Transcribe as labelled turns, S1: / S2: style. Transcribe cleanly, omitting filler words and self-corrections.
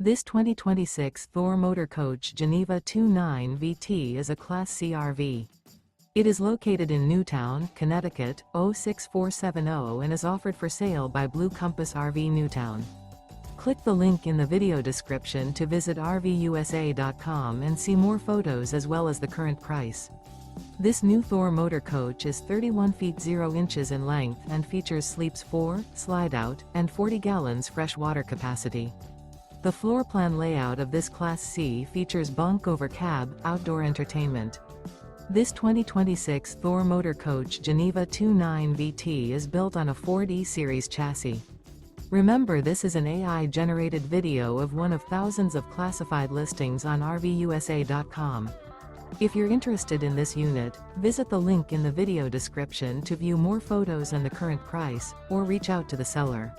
S1: This 2026 Thor Motor Coach Geneva 29 VT is a Class C RV. It is located in Newtown, Connecticut, 06470 and is offered for sale by Blue Compass RV Newtown. Click the link in the video description to visit RVUSA.com and see more photos as well as the current price. This new Thor Motor Coach is 31 feet 0 inches in length and features sleeps 4, Slideout, and 40 gallons fresh water capacity. The floor plan layout of this Class C features Bunk Over Cab, outdoor entertainment. This 2026 Thor Motor Coach Geneva 29 VT is built on a Ford E-Series chassis. Remember, this is an AI-generated video of one of thousands of classified listings on RVUSA.com. If you're interested in this unit, visit the link in the video description to view more photos and the current price, or reach out to the seller.